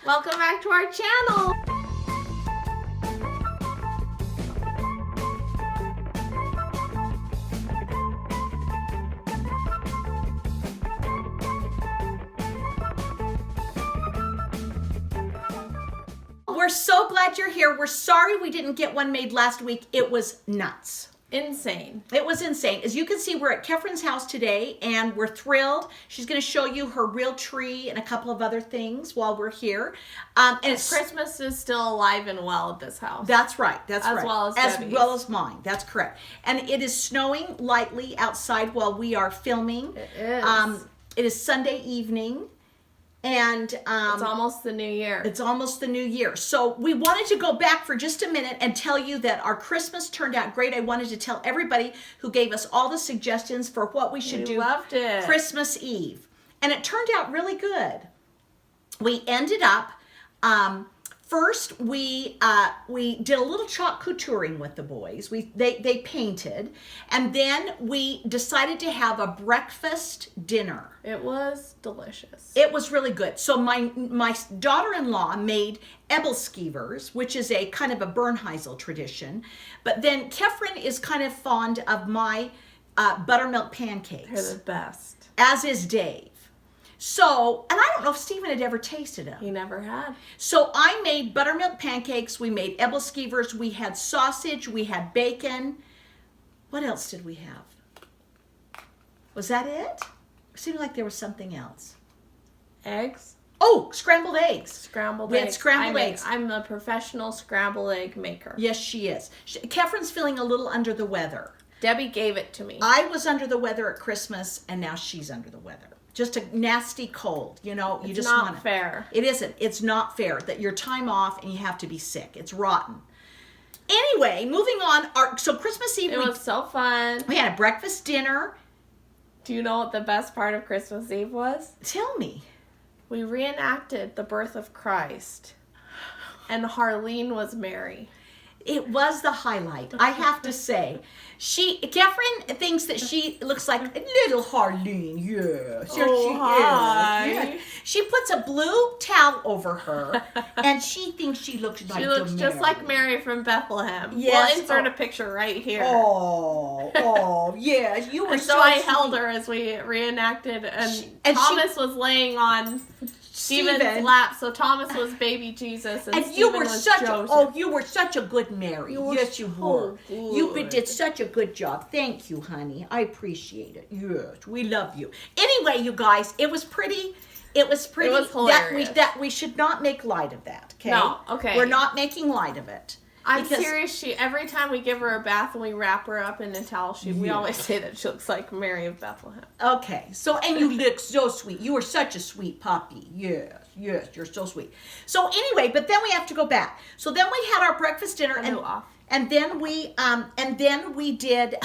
Welcome back to our channel. We're so glad you're here. We're sorry we didn't get one made last week. It was nuts. Insane. It was insane. As you can see, we're at Kefren's house today, and we're thrilled. She's going to show you her real tree and a couple of other things while we're here. And it's Christmas is still alive and well at this house. That's right. That's right. As well as mine. That's correct. And it is snowing lightly outside while we are filming. It is. It is Sunday evening. And it's almost the new year. It's almost the new year. So we wanted to go back for just a minute and tell you that our Christmas turned out great. I wanted to tell everybody who gave us all the suggestions for what we should do loved it. Christmas Eve. And it turned out really good. We ended up, first we did a little chalk coutouring with the boys. They painted. And then we decided to have a breakfast dinner. It was delicious. It was really good. So my daughter-in-law made ebelskivers, which is a kind of a Bernheisel tradition. But then Kefren is kind of fond of my buttermilk pancakes. They're the best. As is Dave. So, and I don't know if Stephen had ever tasted them. He never had. So I made buttermilk pancakes. We made ebelskivers. We had sausage. We had bacon. What else did we have? Was that it? It seemed like there was something else. Eggs? Oh, scrambled eggs. Scrambled we eggs. We had scrambled eggs. I'm a professional scrambled egg maker. Yes, she is. Kefren's feeling a little under the weather. Debbie gave it to me. I was under the weather at Christmas, and now she's under the weather. Just a nasty cold, you know. You it's just not want to. Fair. It isn't. It's not fair that your time off and you have to be sick. It's rotten. Anyway, moving on. So Christmas Eve. It was so fun. We had a breakfast dinner. Do you know what the best part of Christmas Eve was? Tell me. We reenacted the birth of Christ, and Harleen was Mary. It was the highlight, I have to say. Kefren thinks that she looks like little Harleen. Yes, she is. Yeah. She puts a blue towel over her, and she thinks she looks like She looks just Mary. like Mary from Bethlehem. Yes. We'll insert a picture right here. Oh, yes. You were and so I held her as we reenacted, and Thomas was laying on Stephen's lap, so Thomas was baby Jesus, and you were was such Joseph. you were such a good Mary. Yes, you were. Good. You did such a good job. Thank you, honey. I appreciate it. Yes, we love you. Anyway, you guys, it was pretty. It was hilarious. That we should not make light of that. Okay. No. Okay. We're not making light of it. I'm serious. Every time we give her a bath and we wrap her up in a towel, we always say that she looks like Mary of Bethlehem. Okay. So, and you look so sweet. You were such a sweet puppy. Yes, you're so sweet. So anyway, but then we have to go back. So then we had our breakfast dinner and then we did.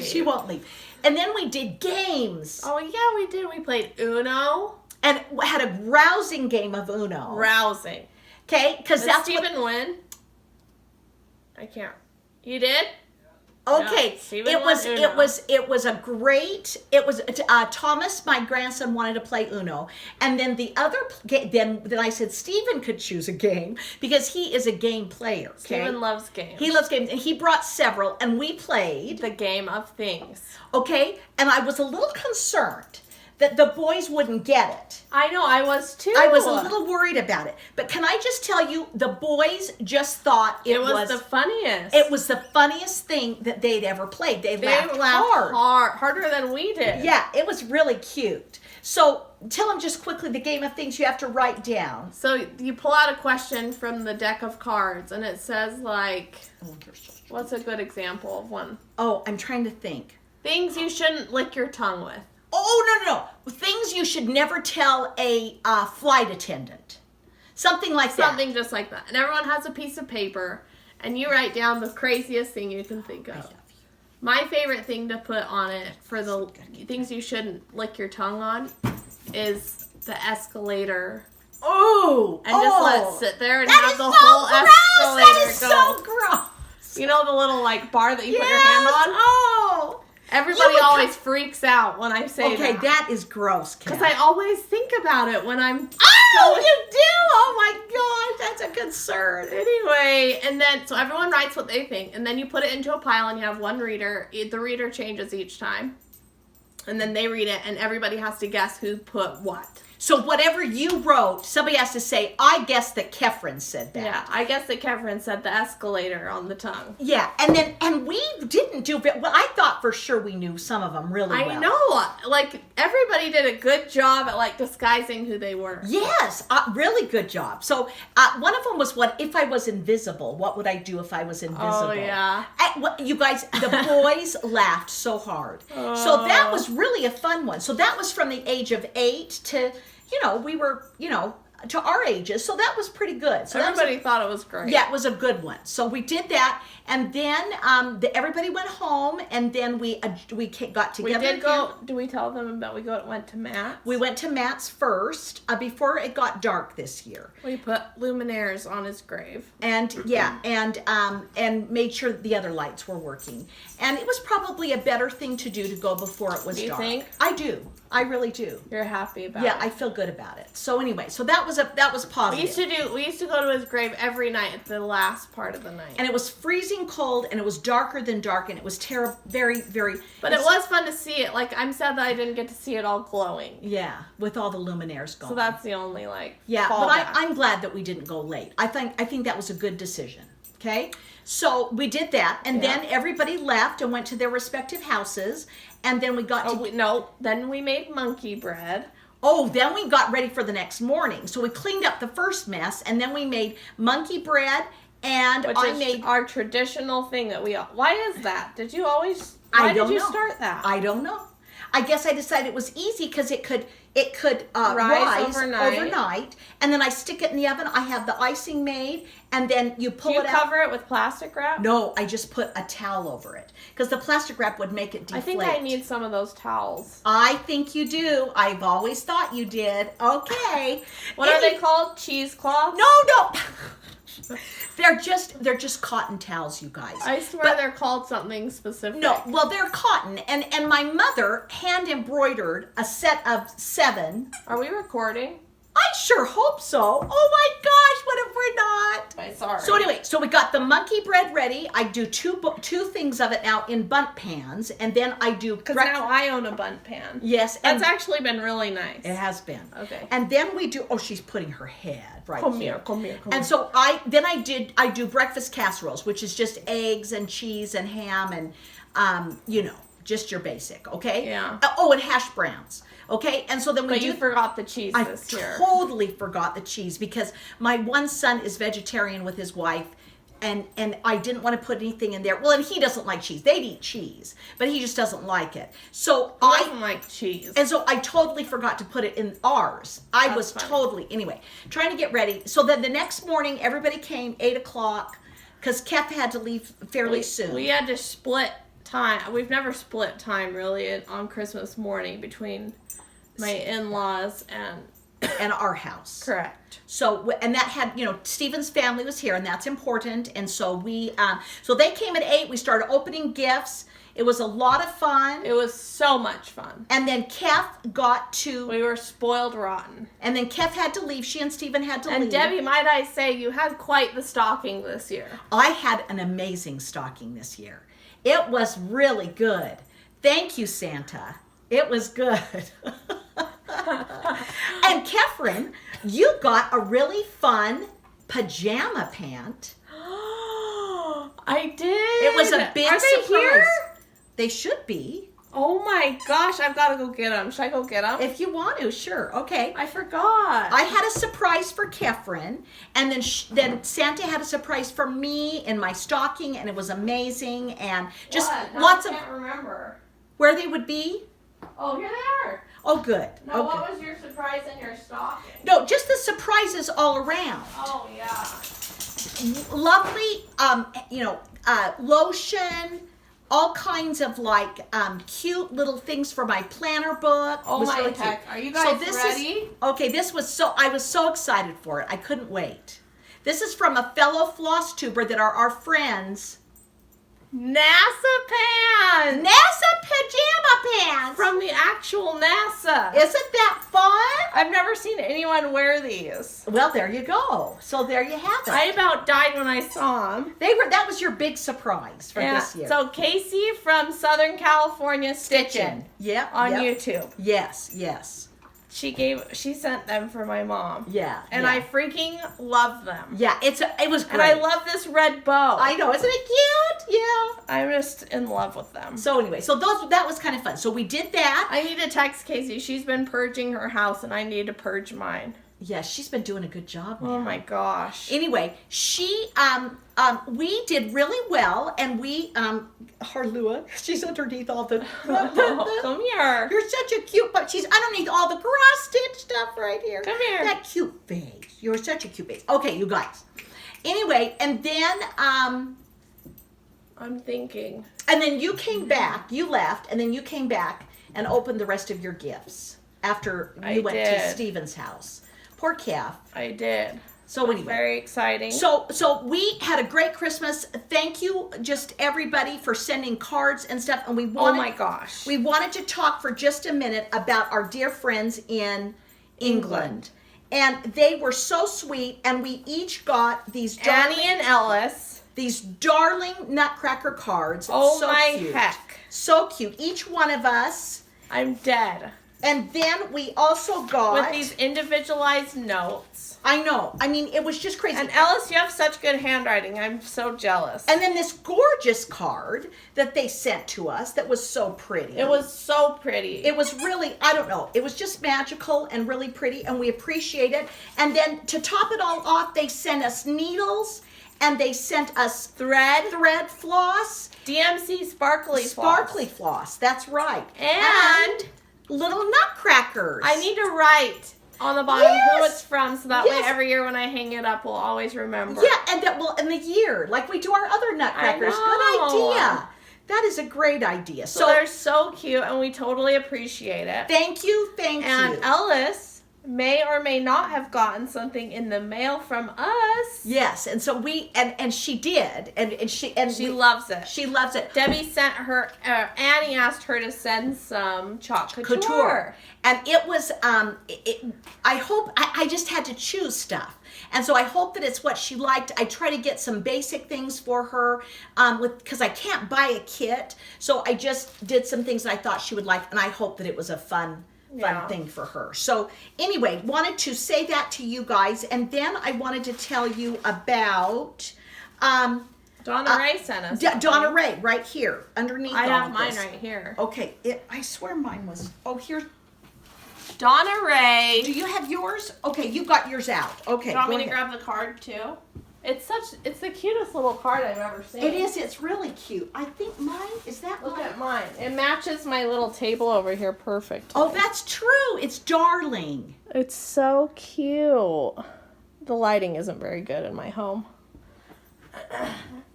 She won't leave. And then we did games. Oh yeah, we did. We played Uno and had a rousing game of Uno. Rousing. Okay, because that's Stephen win. I can't. You did? Okay. No, it was a great. It was Thomas, my grandson, wanted to play Uno, and then the other then I said Stephen could choose a game because he is a game player. Okay? Stephen loves games. He loves games, and he brought several, and we played the game of things. Okay, and I was a little concerned that the boys wouldn't get it. I know, I was too. I was a little worried about it. But can I just tell you, the boys just thought it was the funniest. It was the funniest thing that they'd ever played. They laughed harder than we did. Yeah, it was really cute. So tell them just quickly the game of things you have to write down. So you pull out a question from the deck of cards, and it says like, what's a good example of one? Oh, I'm trying to think. Things you shouldn't lick your tongue with. Oh, no. Things you should never tell a flight attendant. Something like that. Something just like that. And everyone has a piece of paper, and you write down the craziest thing you can think of. I love you. My favorite thing to put on it for the things you shouldn't lick your tongue on is the escalator. Oh! And just let it sit there and have the whole escalator go. That is so gross. You know the little bar that you put your hand on? Oh! Everybody always freaks out when I say that. Okay, that is gross, Kat. Because I always think about it when I'm Oh, you do? Oh my gosh, that's a concern. Anyway, and then, so everyone writes what they think, and then you put it into a pile and you have one reader. The reader changes each time. And then they read it, and everybody has to guess who put what. So whatever you wrote, somebody has to say, I guess that Kefren said that. Yeah, I guess that Kefren said the escalator on the tongue. Yeah, and we didn't do, well, I thought for sure we knew some of them really well. I know, like, everybody did a good job at, like, disguising who they were. Yes, really good job. So one of them was, what if I was invisible? What would I do if I was invisible? Oh, yeah. You guys, the boys laughed so hard. So that was really a fun one. So that was from the age of 8 to, we were, to our ages. So that was pretty good. So everybody thought it was great. Yeah, it was a good one. So we did that. And then everybody went home, and then we got together. We did go. Do we tell them about went to Matt's? We went to Matt's first before it got dark this year. We put luminaires on his grave. And and made sure the other lights were working. And it was probably a better thing to do to go before it was dark. Do you think? I do. I really do. You're happy about it. Yeah, I feel good about it. So anyway, so that was positive. We used to go to his grave every night at the last part of the night. And it was freezing cold, and it was darker than dark, and it was terrible, very, very. But it was fun to see it. Like, I'm sad that I didn't get to see it all glowing. Yeah, with all the luminaires going. So that's the only Yeah, but I'm glad that we didn't go late. I think that was a good decision. Okay, so we did that, and then everybody left and went to their respective houses, and then we got then we made monkey bread. Oh, then we got ready for the next morning. So we cleaned up the first mess, and then we made monkey bread. And I made our traditional thing that why is that? Did you always? Why did you start that? I don't know. I guess I decided it was easy because it could rise overnight, and then I stick it in the oven. I have the icing made, and then you pull it out. Do you cover it with plastic wrap? No, I just put a towel over it because the plastic wrap would make it deflate. I think I need some of those towels. I think you do. I've always thought you did. Okay. What are they called? Cheesecloths? No. They're just cotton towels, you guys. I swear they're called something specific. No, well, they're cotton, and my mother hand embroidered a set of 7. Are we recording? I sure hope so. Oh my gosh, what if we're not? I'm sorry. So anyway, we got the monkey bread ready. I do two things of it now in bunt pans, and then I do because now I own a bunt pan. Yes, that's actually been really nice. It has been. Okay. And then we do. Oh, she's putting her head right here. Come here. And so I do breakfast casseroles, which is just eggs and cheese and ham and just your basic. Okay. Yeah. Oh, and hash browns. Okay, and so then you forgot the cheese this year. I totally forgot the cheese because my one son is vegetarian with his wife, and I didn't want to put anything in there. Well, and he doesn't like cheese. They'd eat cheese, but he just doesn't like it. So I don't like cheese. And so I totally forgot to put it in ours. Anyway, trying to get ready. So then the next morning, everybody came, 8 o'clock, because Kef had to leave fairly soon. We had to split time. We've never split time, really, on Christmas morning between my in-laws and our house. Correct. So, and that had, Stephen's family was here, and that's important. And so so they came at 8. We started opening gifts. It was a lot of fun. It was so much fun. And then Kef got to... We were spoiled rotten. And then Kef had to leave. She and Stephen had to leave. And Debbie, might I say, you had quite the stocking this year. I had an amazing stocking this year. It was really good. Thank you, Santa. It was good. And Kefren, you got a really fun pajama pant. I did. It was a big surprise. Are they here? They should be. Oh my gosh, I've got to go get them. Should I go get them? If you want to, sure. Okay. I forgot. I had a surprise for Kefren, and then Santa had a surprise for me in my stocking, and it was amazing, and just lots of... I can't remember. Where they would be? Oh, here they are. Oh, good. Now, what was your surprise in your stocking? No, just the surprises all around. Oh, yeah. Lovely, lotion, all kinds of cute little things for my planner book. Oh my really heck! Cute. Are you guys ready? This was I was so excited for it. I couldn't wait. This is from a fellow Flosstuber that are our friends. NASA pants. NASA pajama pants. From the actual NASA. Isn't that fun? I've never seen anyone wear these. Well, there you go. So there you have it. I about died when I saw them. That was your big surprise for this year. So Casey from Southern California Stitchin'. Yep. On YouTube. Yes, yes. She sent them for my mom. Yeah. And I freaking love them. Yeah, it was great. And I love this red bow. I know, isn't it cute? Yeah. I'm just in love with them. So anyway, that was kind of fun. So we did that. I need to text Casey. She's been purging her house and I need to purge mine. Yeah, she's been doing a good job now. Oh my gosh. Anyway, we did really well, and we, Harlua, she's underneath all the, come here. You're such a cute, but she's underneath all the cross-stitch stuff right here. Come here. That cute face. You're such a cute face. Okay, you guys. Anyway, and then, I'm thinking. And then you came back, you left, and then you came back and opened the rest of your gifts after you went to Stephen's house. Poor calf. I did. So anyway. Very exciting. So we had a great Christmas. Thank you, just everybody, for sending cards and stuff. And we wanted, oh my gosh. We wanted to talk for just a minute about our dear friends in England. And they were so sweet. And we each got these Annie and Ellis. These darling Nutcracker cards. Oh so my cute. heck. So cute. Each one of us. I'm dead. And then we also got... with these individualized notes. I know. I mean, it was just crazy. And Ellis, you have such good handwriting. I'm so jealous. And then this gorgeous card that they sent to us that was so pretty. It was so pretty. It was really, I don't know, it was just magical and really pretty, and we appreciate it. And then to top it all off, they sent us needles, and they sent us thread floss. DMC sparkly floss, that's right. And little nutcrackers. I need to write on the bottom who it's from, so that way Yes. every year when I hang it up, we'll always remember. Yeah, and that will in the year, like we do our other nutcrackers. I know. Good idea. That is a great idea. So they're so cute, and we totally appreciate it. Thank you. And Ellis may or may not have gotten something in the mail from us. Yes, and so we and she did, and she loves it. She loves it. Debbie sent her. Annie asked her to send some couture. And it was. I just had to choose stuff, and so I hope that it's what she liked. I try to get some basic things for her, because I can't buy a kit, so I just did some things that I thought she would like, and I hope that it was a fun thing for her. So anyway, wanted to say that to you guys, and then I wanted to tell you about Donna Ray sent us. Donna Ray, right here underneath. I have mine right here. Okay, I swear mine was. Oh, here. Donna Ray. Do you have yours? Okay, you got yours out. Okay. Do you want me to grab the card too? It's the cutest little card I've ever seen. It is. It's really cute. I think mine is that. Look at mine. It matches my little table over here perfect. Oh, that's true. It's darling. It's so cute. The lighting isn't very good in my home.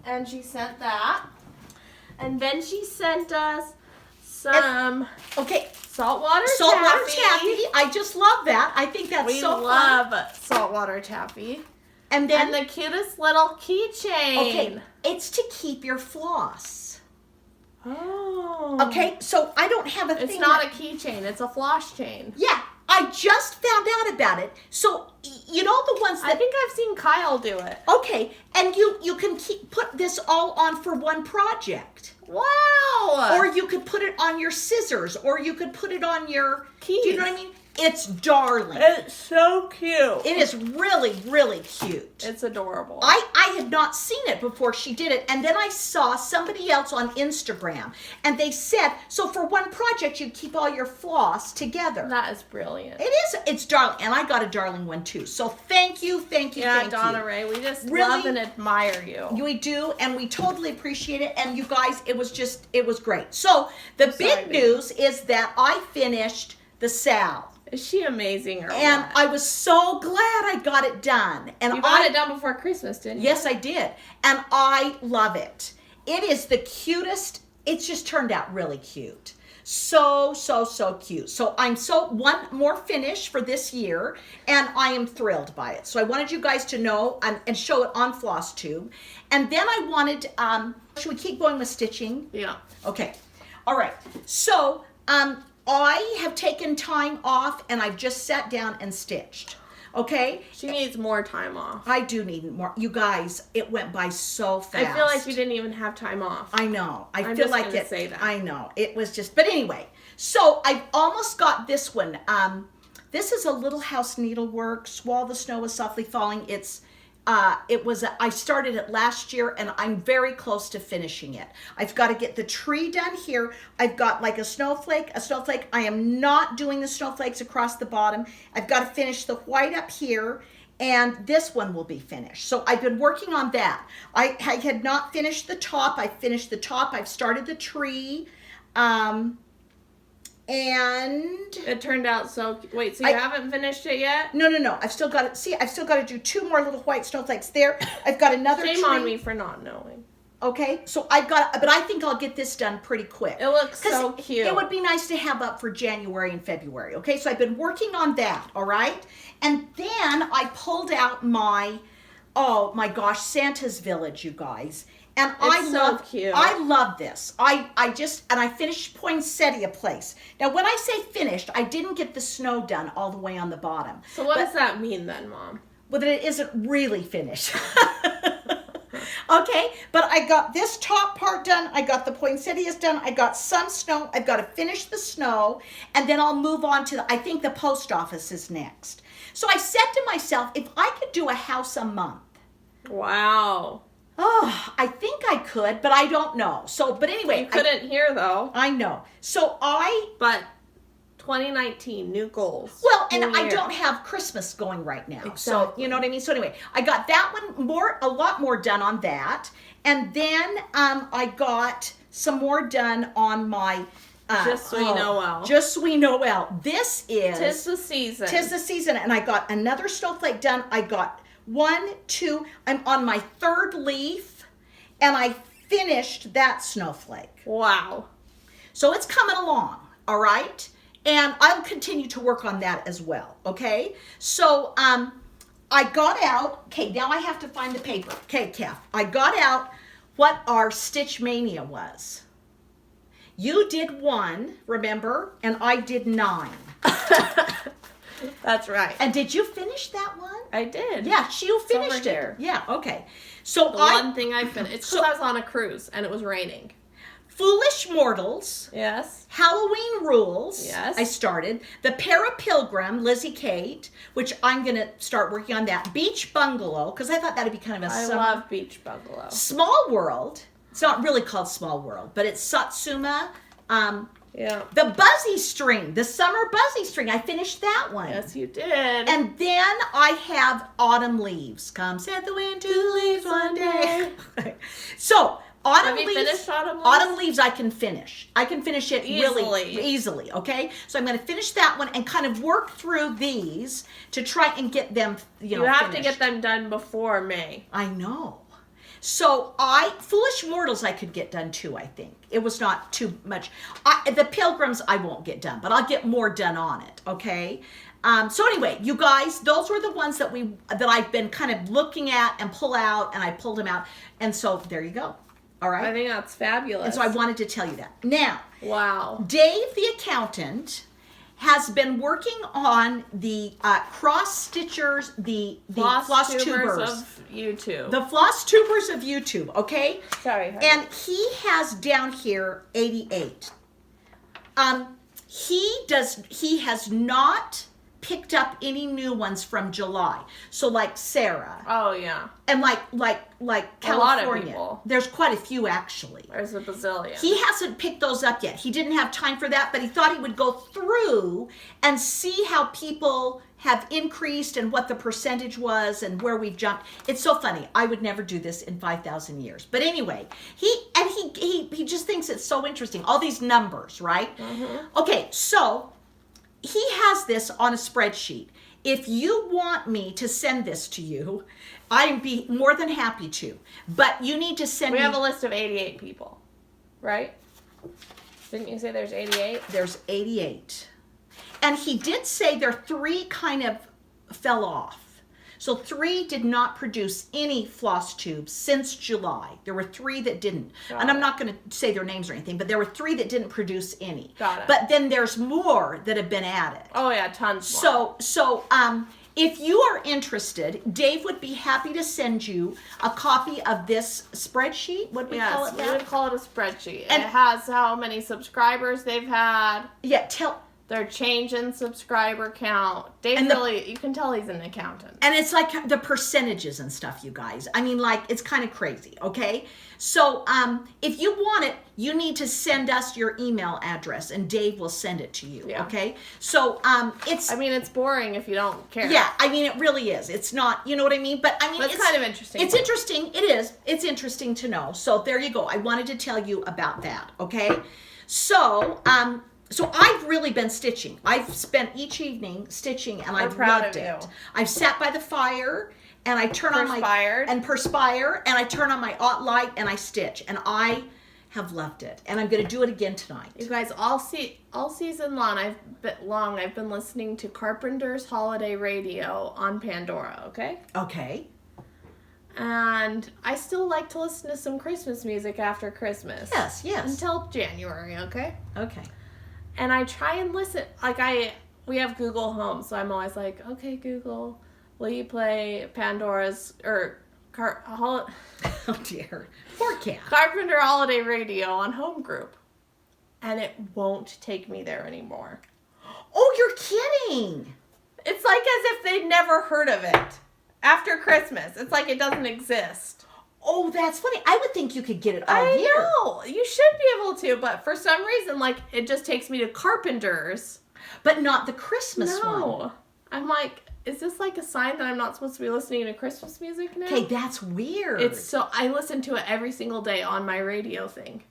And she sent that. And then she sent us some saltwater taffy. I just love that. I think that's so fun. We love saltwater taffy. And then the cutest little keychain. Okay, it's to keep your floss. Oh. Okay, so I don't have a thing. It's not a keychain. It's a floss chain. Yeah, I just found out about it. So, you know the ones that... I think I've seen Kyle do it. Okay, and you can put this all on for one project. Wow. Or you could put it on your scissors, or you could put it on your... keys. Do you know what I mean? It's darling. It's so cute. It is really, really cute. It's adorable. I had not seen it before she did it, and then I saw somebody else on Instagram, and they said, so for one project, you keep all your floss together. That is brilliant. It is. It's darling, and I got a darling one too. So thank you. Yeah, Donna Ray, we just love and admire you. We do, and we totally appreciate it. And you guys, it was great. So the big news is that I finished the Sal. Is she amazing or And what? I was so glad I got it done. And you got it done before Christmas, didn't you? Yes, I did. And I love it. It is the cutest. It's just turned out really cute. So cute. So I'm one more finish for this year, and I am thrilled by it. So I wanted you guys to know and show it on Flosstube. And then I wanted, should we keep going with stitching? Yeah. Okay. All right. So I have taken time off, and I've just sat down and stitched. Okay? She needs more time off. I do need more. You guys, it went by so fast. I feel like you didn't even have time off. I know. I'm feel just like gonna it. say that. I know. It was just, but anyway. So I've almost got this one. This is a Little House Needleworks. While the Snow Was Softly Falling. I started it last year, and I'm very close to finishing it. I've got to get the tree done here. I've got like a snowflake. I am not doing the snowflakes across the bottom. I've got to finish the white up here, and this one will be finished. So I've been working on that. I had not finished the top. I finished the top. I've started the tree. And it turned out so. Wait, so you haven't finished it yet? No. I've still got to see. I've still got to do 2 more little white snowflakes there. I've got another. Shame on me for not knowing. Okay, so but I think I'll get this done pretty quick. It looks so cute. It would be nice to have up for January and February. Okay, so I've been working on that. All right, and then I pulled out my, oh my gosh, Santa's Village, you guys. And cute. I love this. I finished Poinsettia Place. Now, when I say finished, I didn't get the snow done all the way on the bottom. So what does that mean then, Mom? Well, that it isn't really finished. Okay, but I got this top part done. I got the poinsettias done. I got some snow. I've got to finish the snow, and then I'll move on to I think the post office is next. So I said to myself, if I could do a house a month. Wow. Oh, I think I could, but I don't know. So, but anyway. You couldn't hear, though. I know. So But 2019, new goals. Well, and I don't have Christmas going right now. Exactly. So, you know what I mean? So anyway, I got that one a lot more done on that. And then I got some more done on my... Just Sweet Noel. Just Sweet Noel. This is... Tis the season. Tis the season. And I got another snowflake done. I got 1, 2, I'm on my 3rd leaf, and I finished that snowflake. Wow. So it's coming along, all right? And I'll continue to work on that as well, okay? So I got out, okay, now I have to find the paper. Okay, Kath, I got out what our Stitch Mania was. You did 1, remember? And I did 9. That's right. And did you finish that one? I did. Yeah, you finished it. Here. Yeah, okay. So one thing I finished. It's because I was on a cruise and it was raining. Foolish Mortals. Yes. Halloween Rules. Yes. I started. The Parapilgrim, Lizzie Kate, which I'm going to start working on that. Beach Bungalow, because I thought that would be kind of a summer. I love Beach Bungalow. Small World. It's not really called Small World, but it's Satsuma. Yeah. The Buzzy String, the Summer Buzzy String. I finished that one. Yes, you did. And then I have Autumn Leaves. Come set the wind to leaves one day. So, Autumn Leaves. Have you finished Autumn Leaves? Autumn Leaves I can finish. I can finish it really easily, okay? So I'm going to finish that one and kind of work through these to try and get them, You have to get them done before May. I know. So Foolish Mortals I could get done too, I think. It was not too much. The Pilgrims I won't get done, but I'll get more done on it, okay? So anyway, you guys, those were the ones that I've been kind of looking at and pull out, and I pulled them out. And so there you go. All right? I think that's fabulous. And so I wanted to tell you that. Now, wow. Dave the accountant has been working on the cross stitchers, the Flosstubers of YouTube. The Flosstubers of YouTube, okay? Sorry. And he has down here 88. He has not picked up any new ones from July. So like Sarah. Oh yeah. And like California. A lot of people. There's quite a few actually. There's a bazillion. He hasn't picked those up yet. He didn't have time for that, but he thought he would go through and see how people have increased and what the percentage was and where we've jumped. It's so funny. I would never do this in 5,000 years. But anyway, he just thinks it's so interesting. All these numbers, right? Mm-hmm. Okay, so he has this on a spreadsheet. If you want me to send this to you, I'd be more than happy to. But you need to send me... We have a list of 88 people, right? Didn't you say there's 88? There's 88. And he did say there 3 kind of fell off. So 3 did not produce any floss tubes since July. There were 3 that didn't. And I'm not going to say their names or anything, but there were 3 that didn't produce any. Got it. But then there's more that have been added. Oh yeah, tons more. So if you are interested, Dave would be happy to send you a copy of this spreadsheet. What do we call it? Yes, we would call it a spreadsheet. And it has how many subscribers they've had. Yeah, their change in subscriber count. Dave really, you can tell he's an accountant. And it's like the percentages and stuff, you guys. I mean, like, it's kind of crazy, okay? So if you want it, you need to send us your email address, and Dave will send it to you, okay? So it's boring if you don't care. Yeah, I mean, it really is. It's not, you know what I mean? But I mean, it's kind of interesting. It's interesting. It is. It's interesting to know. So there you go. I wanted to tell you about that, okay? So I've really been stitching. I've spent each evening stitching, and I've loved it. I've sat by the fire, and I turn on perspire, and I turn on my light, and I stitch, and I have loved it. And I'm going to do it again tonight. You guys, all season long, I've been listening to Carpenter's Holiday Radio on Pandora. Okay. Okay. And I still like to listen to some Christmas music after Christmas. Yes. Until January. Okay. Okay. And I try and listen, we have Google Home, so I'm always like, okay, Google, will you play Pandora's, oh dear, poor cat. Carpenter Holiday Radio on Home Group. And it won't take me there anymore. Oh, you're kidding. It's like as if they'd never heard of it. After Christmas, it's like it doesn't exist. Oh, that's funny. I would think you could get it all year. I know. You should be able to, but for some reason, it just takes me to Carpenter's. But not the Christmas one. No. I'm like, is this like a sign that I'm not supposed to be listening to Christmas music now? Okay, that's weird. I listen to it every single day on my radio thing.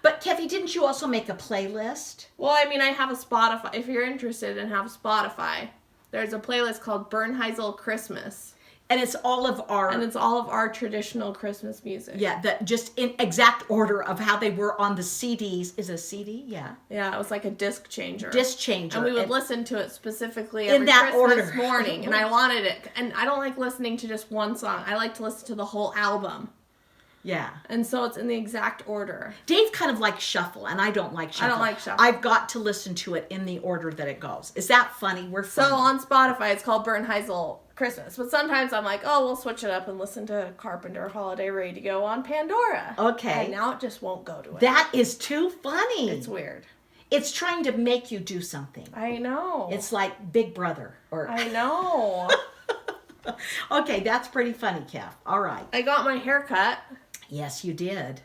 But, Keffy, didn't you also make a playlist? Well, I mean, I have a Spotify. If you're interested and have Spotify, there's a playlist called Bernheisel Christmas. And it's all of our traditional Christmas music. Yeah, just in exact order of how they were on the CDs. Is it a CD? Yeah. Yeah, it was like a disc changer. And we would listen to it specifically every Christmas morning. And I wanted it. And I don't like listening to just one song. I like to listen to the whole album. Yeah. And so it's in the exact order. Dave kind of likes shuffle, and I don't like shuffle. I don't like shuffle. I've got to listen to it in the order that it goes. Is that funny? We're funny. So on Spotify, it's called Bernheisel Christmas. But sometimes I'm like, we'll switch it up and listen to Carpenter Holiday Radio on Pandora. Okay. And now it just won't go to it. That is too funny. It's weird. It's trying to make you do something. I know. It's like Big Brother. I know. Okay, that's pretty funny, Kev. All right. I got my hair cut. Yes, you did.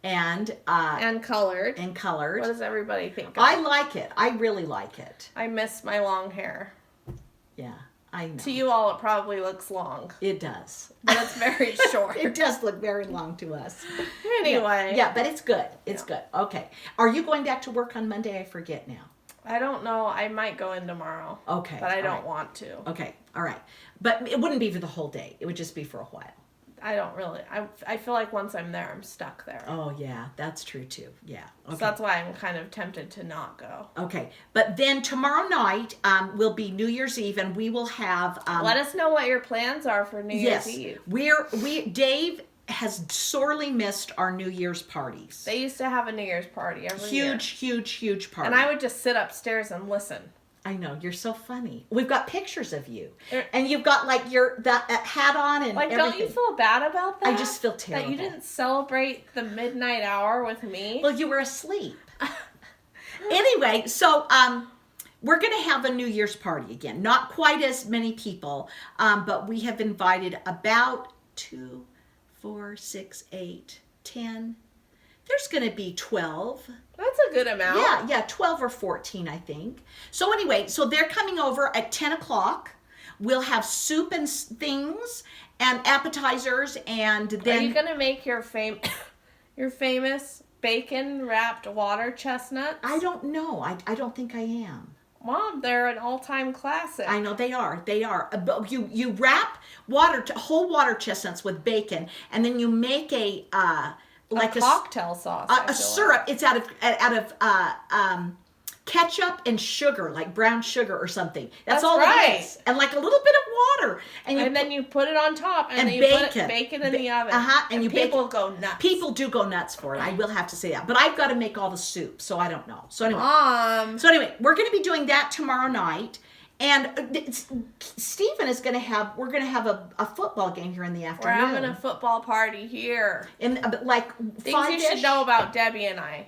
And colored. And colored. What does everybody think of? I like it. I really like it. I miss my long hair. Yeah, I know. To you all, it probably looks long. It does. But it's very short. It does look very long to us. Anyway. Yeah, but it's good. It's good. Okay. Are you going back to work on Monday? I forget now. I don't know. I might go in tomorrow. Okay. But I don't want to. Okay. All right. But it wouldn't be for the whole day. It would just be for a while. I don't really. I feel like once I'm there, I'm stuck there. Oh, yeah. That's true, too. Yeah. Okay. So that's why I'm kind of tempted to not go. Okay. But then tomorrow night will be New Year's Eve, and we will have... Let us know what your plans are for New Year's Eve. Dave has sorely missed our New Year's parties. They used to have a New Year's party every year. Huge party. And I would just sit upstairs and listen. I know, you're so funny. We've got pictures of you. And you've got like that hat on and everything. Don't you feel bad about that? I just feel terrible. That you didn't celebrate the midnight hour with me? Well, you were asleep. Anyway, so we're going to have a New Year's party again. Not quite as many people, but we have invited about 2, 4, 6, 8, 10. There's going to be 12. That's a good amount. Yeah, 12 or 14, I think. So anyway, so they're coming over at 10 o'clock. We'll have soup and things and appetizers, and then... Are you going to make your famous bacon-wrapped water chestnuts? I don't know. I don't think I am. Mom, they're an all-time classic. I know they are. They are. You wrap whole water chestnuts with bacon, and then you make a like a cocktail sauce. A syrup. It's out of ketchup and sugar, like brown sugar or something. That's all it is. And like a little bit of water. And then you put it on top and then you bake it in the oven. And people go nuts. People do go nuts for it. I will have to say that. But I've got to make all the soup, so I don't know. So anyway, we're going to be doing that tomorrow night. And Stephen is going to have, we're going to have a football game here in the afternoon. We're having a football party here. In like things you should know about Debbie and I.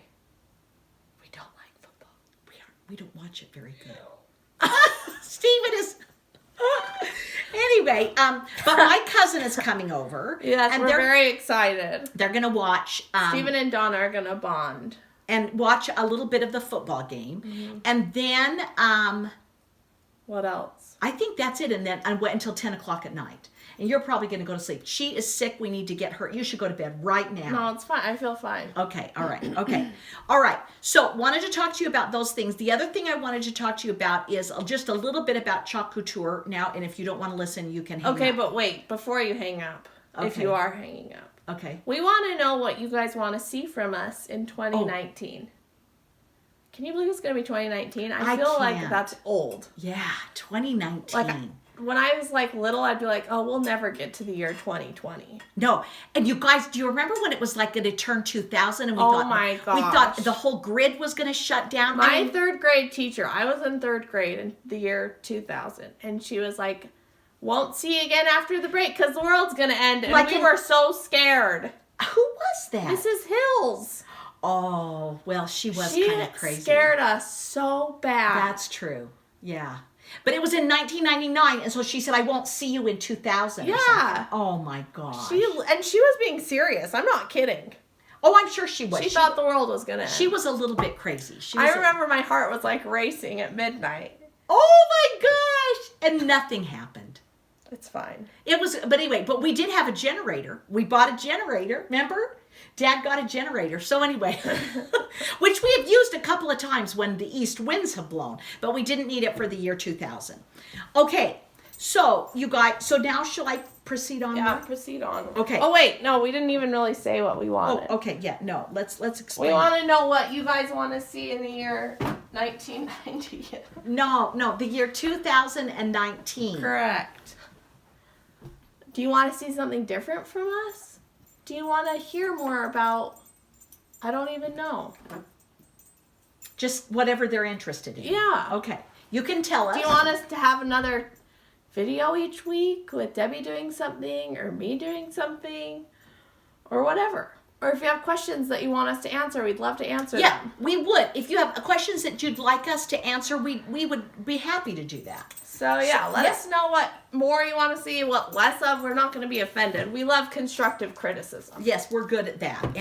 We don't watch it very good. Stephen is... Anyway, but my cousin is coming over. Yes, and we're very excited. They're going to watch... Stephen and Donna are going to bond. And watch a little bit of the football game. Mm-hmm. And then... what else? I think that's it. And then I went until 10 o'clock at night. And you're probably going to go to sleep. She is sick. We need to get her. You should go to bed right now. No, it's fine. I feel fine. Okay. All right. Okay. All right. So wanted to talk to you about those things. The other thing I wanted to talk to you about is just a little bit about Couture now. And if you don't want to listen, you can hang up. Okay, but wait. Before you hang up, if you are hanging up. Okay. We want to know what you guys want to see from us in 2019. Can you believe it's going to be 2019? I feel like that's old. Yeah, 2019. Like, when I was like little, I'd be like, oh, we'll never get to the year 2020. No. And you guys, do you remember when it was like going to turn 2000 and we my gosh. We thought the whole grid was going to shut down? My third grade teacher, I was in third grade in the year 2000. And she was like, won't see you again after the break because the world's going to end. And we were so scared. Who was that? Mrs. Hills. Oh, well, she was kind of crazy. She scared us so bad. That's true. Yeah. But it was in 1999, and so she said, I won't see you in 2000. Yeah. Oh, my gosh. She was being serious. I'm not kidding. Oh, I'm sure she was. She thought the world was going to end. She was a little bit crazy. I remember my heart was like racing at midnight. Oh, my gosh. And nothing happened. It's fine. But anyway, but we did have a generator. We bought a generator, remember? Dad got a generator. So anyway, which we have used a couple of times when the east winds have blown, but we didn't need it for the year 2000. Okay, so you guys, so now shall I proceed on? Yeah, proceed on. Okay. Oh wait, no, we didn't even really say what we wanted. Oh, okay, yeah, no, let's explain. We want to know what you guys want to see in the year 1990. No, the year 2019. Correct. Do you want to see something different from us? Do you want to hear more about, I don't even know. Just whatever they're interested in. Yeah. Okay. You can tell us. Do you want us to have another video each week with Debbie doing something or me doing something or whatever? Or if you have questions that you want us to answer, we'd love to answer them. Yeah, we would. If you have questions that you'd like us to answer, we would be happy to do that. So yeah, let us know what more you want to see, what less of. We're not going to be offended. We love constructive criticism. Yes, we're good at that.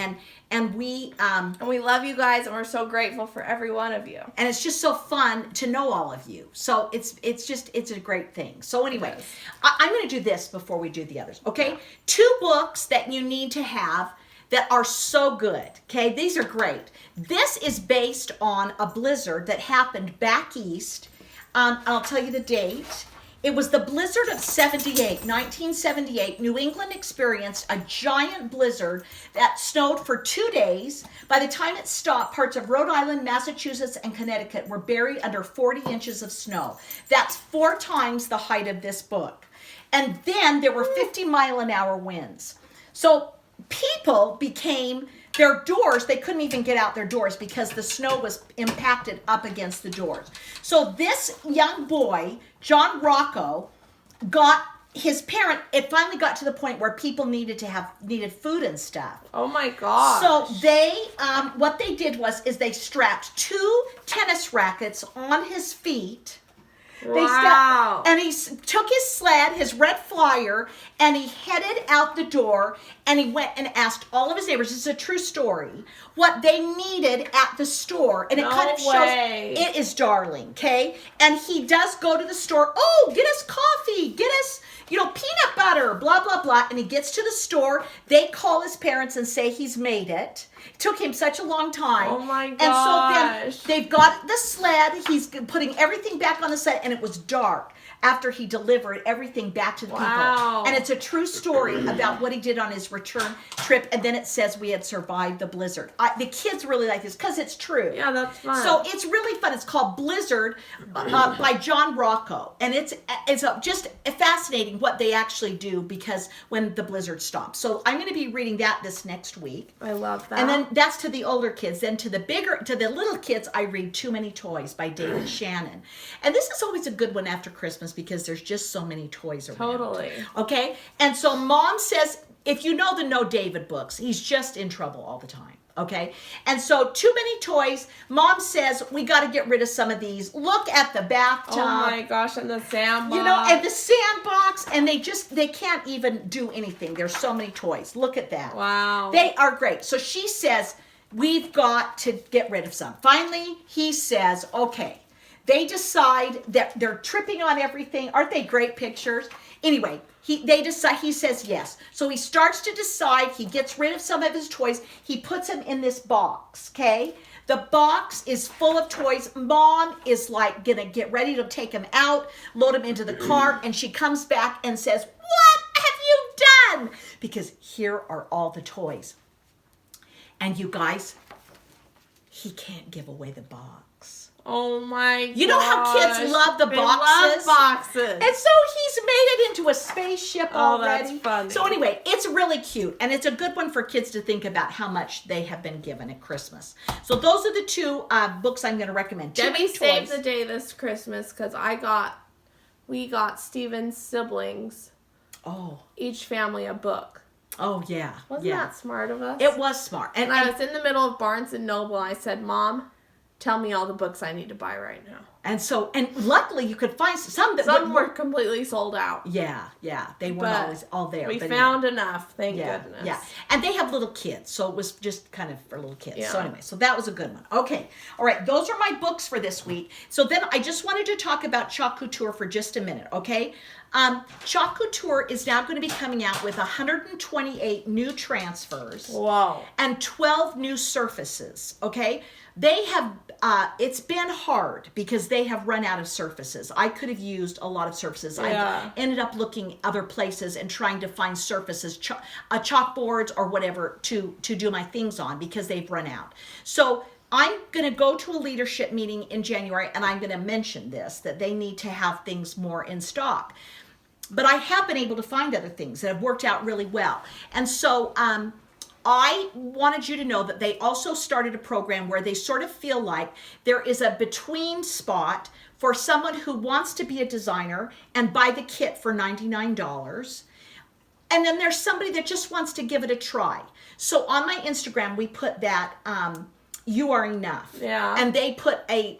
And we love you guys, and we're so grateful for every one of you. And it's just so fun to know all of you. So it's a great thing. So anyway, yes. I'm going to do this before we do the others. Okay? Yeah. 2 books that you need to have that are so good. Okay? These are great. This is based on a blizzard that happened back east. I'll tell you the date. It was the blizzard of 1978. New England experienced a giant blizzard that snowed for 2 days. By the time it stopped, parts of Rhode Island, Massachusetts, and Connecticut were buried under 40 inches of snow. That's 4 times the height of this book. And then there were 50-mile-an-hour winds. So people became... Their doors, they couldn't even get out their doors because the snow was impacted up against the doors. So this young boy, John Rocco, got his parent, it finally got to the point where people needed food and stuff. Oh my gosh. So they, what they did is they strapped 2 tennis rackets on his feet. Wow. And he took his sled, his red flyer, and he headed out the door, and he went and asked all of his neighbors, it's a true story, what they needed at the store. And it kind of shows, it is darling, okay? And he does go to the store, oh, get us coffee, get us, peanut butter, blah, blah, blah. And he gets to the store, they call his parents and say he's made it. It took him such a long time. Oh my gosh. And so then they've got the sled, he's putting everything back on the sled, and it was dark. after he delivered everything back to the people. And it's a true story about what he did on his return trip. And then it says we had survived the blizzard. The kids really like this because it's true. Yeah, that's fun. So it's really fun. It's called Blizzard by John Rocco. And it's just fascinating what they actually do because when the blizzard stops. So I'm going to be reading that this next week. I love that. And then that's to the older kids. Then to the little kids, I read Too Many Toys by David Shannon. And this is always a good one after Christmas because there's just so many toys around. Totally. Okay? And so Mom says, if you know the No David books, he's just in trouble all the time. Okay? And so Too Many Toys, Mom says, we got to get rid of some of these. Look at the bathtub. Oh my gosh, and the sandbox. You know, and the sandbox, and they can't even do anything. There's so many toys. Look at that. Wow. They are great. So she says, we've got to get rid of some. Finally, he says, okay. They decide that they're tripping on everything. Aren't they great pictures? Anyway, they decide. He says yes. So he starts to decide. He gets rid of some of his toys. He puts them in this box, okay? The box is full of toys. Mom is like going to get ready to take them out, load them into the car, and she comes back and says, what have you done? Because here are all the toys. And you guys, he can't give away the box. Oh my gosh. You know how kids love the boxes? Love boxes. And so he's made it into a spaceship already. That's funny. So anyway, it's really cute. And it's a good one for kids to think about how much they have been given at Christmas. So those are the two books I'm going to recommend. Debbie saved the day this Christmas because we got Steven's siblings, each family a book. Oh, yeah. Wasn't that smart of us? It was smart. And I was in the middle of Barnes & Noble. I said, Mom, tell me all the books I need to buy right now. And luckily you could find some that were completely sold out. Yeah, they weren't always all there. We found enough, thank goodness. Yeah, and they have little kids, so it was just kind of for little kids. Yeah. So anyway, so that was a good one. Okay, all right, those are my books for this week. So then I just wanted to talk about Couture for just a minute, okay? Couture is now going to be coming out with 128 new transfers. Wow. And 12 new surfaces, okay? They have, it's been hard because they have run out of surfaces. I could have used a lot of surfaces. Yeah. I ended up looking other places and trying to find surfaces, chalkboards or whatever to do my things on because they've run out. So I'm going to go to a leadership meeting in January and I'm going to mention this, that they need to have things more in stock. But I have been able to find other things that have worked out really well. And so I wanted you to know that they also started a program where they sort of feel like there is a between spot for someone who wants to be a designer and buy the kit for $99. And then there's somebody that just wants to give it a try. So on my Instagram, we put that you are enough. Yeah. And they put a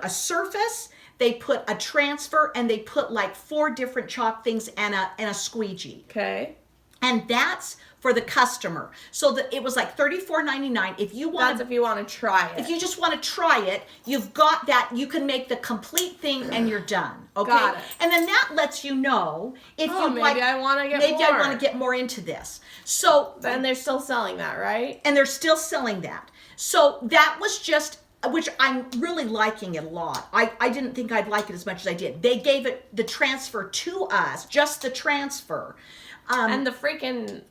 surface, they put a transfer, and they put like 4 different chalk things and a squeegee. Okay. And that's for the customer. So that it was like $34.99. If you want, that's if you want to try it. If you just want to try it, you've got that. You can make the complete thing, and you're done. Okay. Got it. And then that lets you know if you maybe like. I want to get maybe more. I want to get more into this. So. And they're still selling that, right? And they're still selling that. So that was just. Which I'm really liking it a lot. I didn't think I'd like it as much as I did. They gave it the transfer to us, just the transfer. And the freaking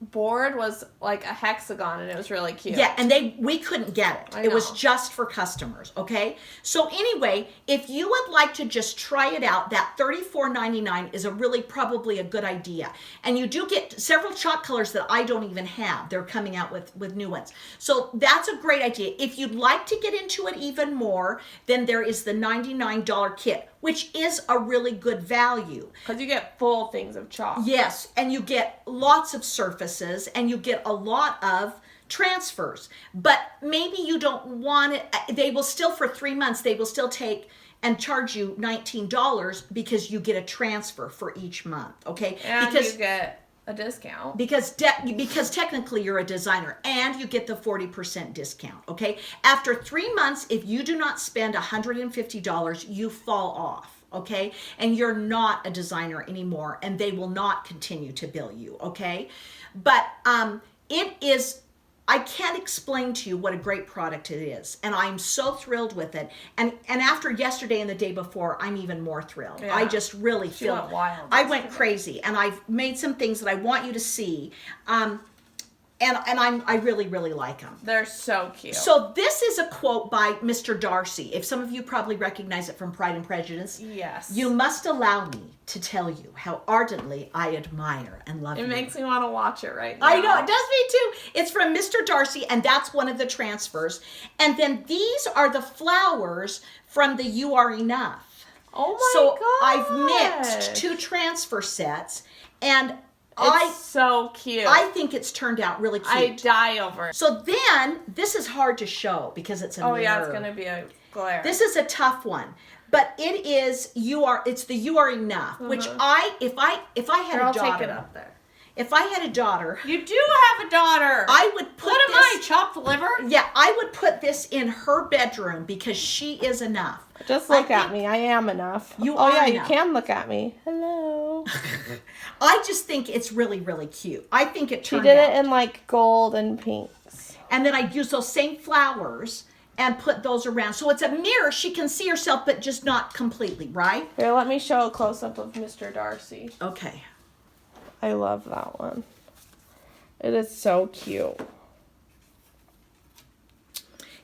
board was like a hexagon and it was really cute. Yeah, and we couldn't get it. I It was know. just for customers, okay? So anyway, if you would like to just try it out, that $34.99 is probably a good idea. And you do get several chalk colors that I don't even have. They're coming out with new ones. So that's a great idea. If you'd like to get into it even more, then there is the $99 kit, which is a really good value. Because you get full things of chalk. Yes, and you get lots of surfaces and you get a lot of transfers. But maybe you don't want it. They will still, for 3 months, they will still take and charge you $19 because you get a transfer for each month, okay? And because you get a discount. because technically you're a designer and you get the 40% discount, okay? After 3 months, if you do not spend $150, you fall off. Okay, and you're not a designer anymore, and they will not continue to bill you. Okay, but it is I can't explain to you what a great product it is, and I'm so thrilled with it. And after yesterday and the day before, I'm even more thrilled. Yeah. I just really feel went wild. I went crazy, and I've made some things that I want you to see. And I really, really like them. They're so cute. So this is a quote by Mr. Darcy. If some of you probably recognize it from Pride and Prejudice. Yes. You must allow me to tell you how ardently I admire and love you. It makes me want to watch it right now. I know, it does me too. It's from Mr. Darcy, and that's one of the transfers. And then these are the flowers from the You Are Enough. Oh my God. I've mixed 2 transfer sets, and it's so cute. I think it's turned out really cute. I die over it. So then, this is hard to show because it's a mirror. Yeah, it's going to be a glare. This is a tough one. But it is it's the You Are Enough, which if I had a daughter. I'll take it up there. If I had a daughter. You do have a daughter. I would put What am I, chopped liver? Yeah, I would put this in her bedroom because she is enough. Just look at me. I am enough. You are enough. You can look at me. Hello. I just think it's really, really cute. I think it turned out. She did it in like gold and pinks. And then I used those same flowers and put those around. So it's a mirror. She can see herself, but just not completely, right? Here, let me show a close-up of Mr. Darcy. Okay. I love that one. It is so cute.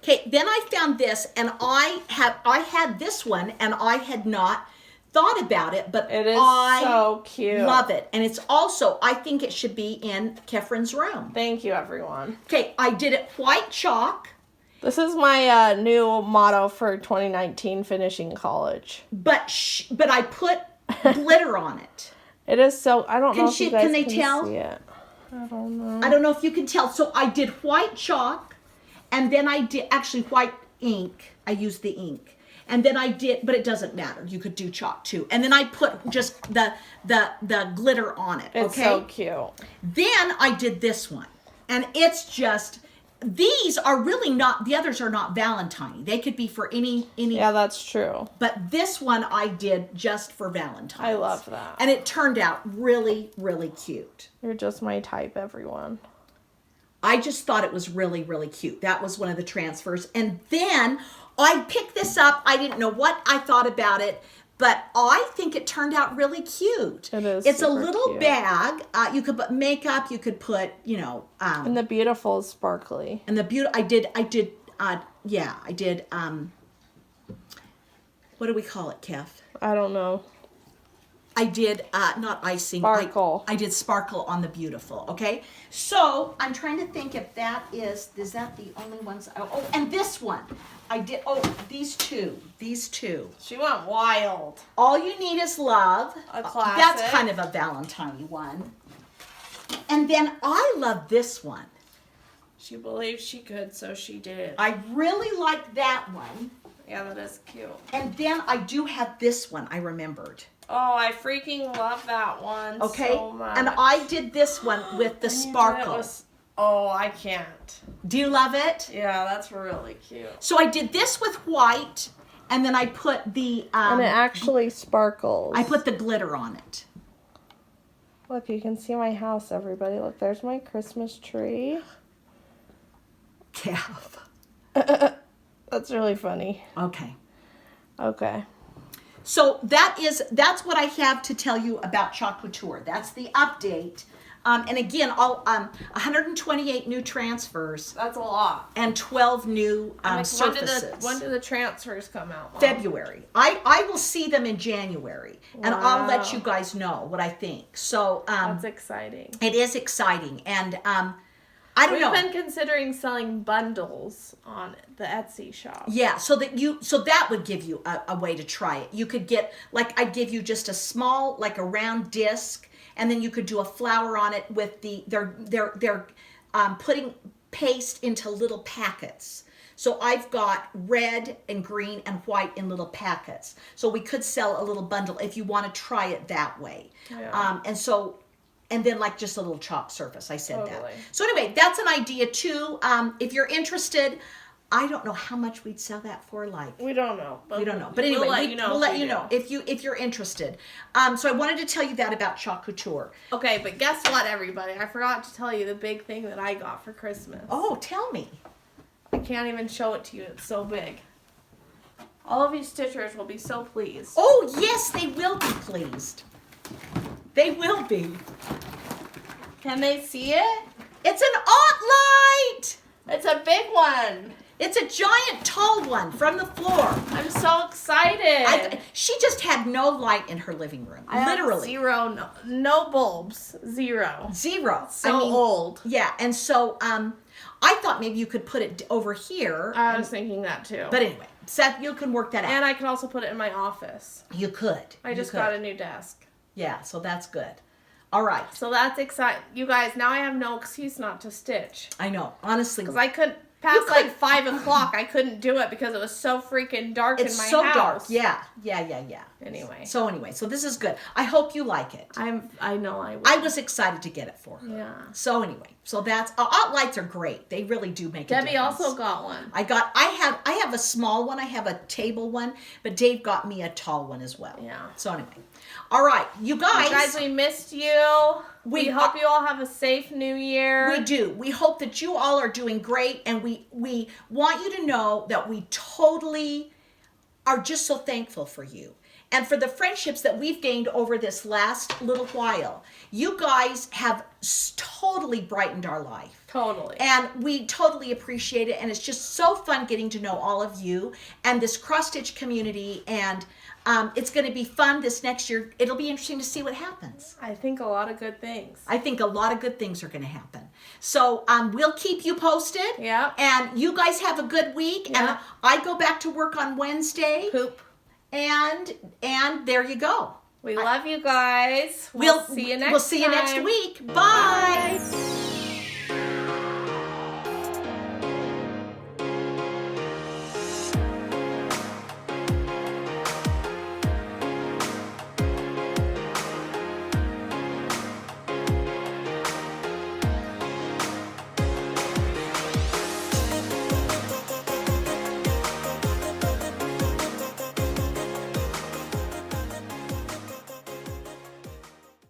Okay, then I found this, and I had this one, and I had not thought about it, but it is so cute. Love it. And it's also, I think it should be in Kefren's room. Thank you, everyone. Okay, I did it white chalk. This is my new motto for 2019 finishing college. But I put glitter on it. It is so, I don't know if you guys can they tell? See it. I don't know. I don't know if you can tell. So I did white chalk, and then I did, actually white ink. I used the ink. And then I did, but it doesn't matter. You could do chalk too. And then I put just the glitter on it. It's so cute. Then I did this one. And it's just, these are really not, the others are not Valentine. They could be for any. Yeah, that's true. But this one I did just for Valentine's. I love that. And it turned out really, really cute. You're just my type, everyone. I just thought it was really, really cute. That was one of the transfers. And then I picked this up. I didn't know what I thought about it, but I think it turned out really cute. It is. It's a little bag. You could put makeup. You could put, and the beautiful is sparkly. And the beauty. I did. What do we call it, Kev? I don't know. I did, not icing. Sparkle. I did sparkle on the beautiful, okay? So, I'm trying to think if that is that the only ones? Oh, and this one. I did, these two. She went wild. All You Need Is Love. A classic. That's kind of a Valentine one. And then I love this one. She believed she could, so she did. I really like that one. Yeah, that is cute. And then I do have this one, I remembered. Oh, I freaking love that one so much. And I did this one with the sparkle. I can't. Do you love it? Yeah, that's really cute. So I did this with white, and then I put the... and it actually sparkles. I put the glitter on it. Look, you can see my house, everybody. Look, there's my Christmas tree. Calf. That's really funny. Okay. So that's what I have to tell you about Couture. That's the update. And again, 128 new transfers. That's a lot. And 12 new surfaces. When do the transfers come out, Mom? February. I will see them in January. And I'll let you guys know what I think. So that's exciting. It is exciting. And I don't know. We've been considering selling bundles on the Etsy shop. Yeah, so that would give you a way to try it. You could get, like, I'd give you just a small, like a round disc, and then you could do a flower on it with they're putting paste into little packets. So I've got red and green and white in little packets. So we could sell a little bundle if you want to try it that way. Yeah. And then like just a little chalk surface. I said totally. that. So anyway, that's an idea too. If you're interested, I don't know how much we'd sell that for. Like we don't know. We don't know. But anyway, we'll let you know if you're interested. So I wanted to tell you that about Couture. Okay, but guess what, everybody? I forgot to tell you the big thing that I got for Christmas. Oh, tell me. I can't even show it to you. It's so big. All of you stitchers will be so pleased. Oh, yes, they will be pleased. They will be. Can they see it? It's an light. It's a big one. It's a giant tall one from the floor. I'm so excited. She just had no light in her living room. Literally. Zero, no bulbs. Zero. So old. Yeah, and so I thought maybe you could put it over here. I was thinking that too. But anyway, Seth, you can work that out. And I can also put it in my office. You could. I just got a new desk. Yeah, so that's good. All right. So that's exciting. You guys, now I have no excuse not to stitch. I know, honestly. Because I couldn't, past like 5 o'clock, I couldn't do it because it was so freaking dark in my house. It's so dark. Yeah. Anyway. So this is good. I hope you like it. I know I will. I was excited to get it for her. Yeah. So anyway, so that's, lights are great. They really do make a difference. Debbie also got one. I have a small one. I have a table one, but Dave got me a tall one as well. Yeah. So anyway. All right, you guys. We missed you. We hope you all have a safe new year. We do. We hope that you all are doing great, and we want you to know that we totally are just so thankful for you and for the friendships that we've gained over this last little while. You guys have totally brightened our life. Totally. And we totally appreciate it, and it's just so fun getting to know all of you and this cross-stitch community, and it's going to be fun this next year. It'll be interesting to see what happens. I think a lot of good things. I think a lot of good things are going to happen. So we'll keep you posted. Yeah. And you guys have a good week. Yeah. And I go back to work on Wednesday. Poop. And there you go. We love you guys. We'll see you next time. We'll see you next week. Bye.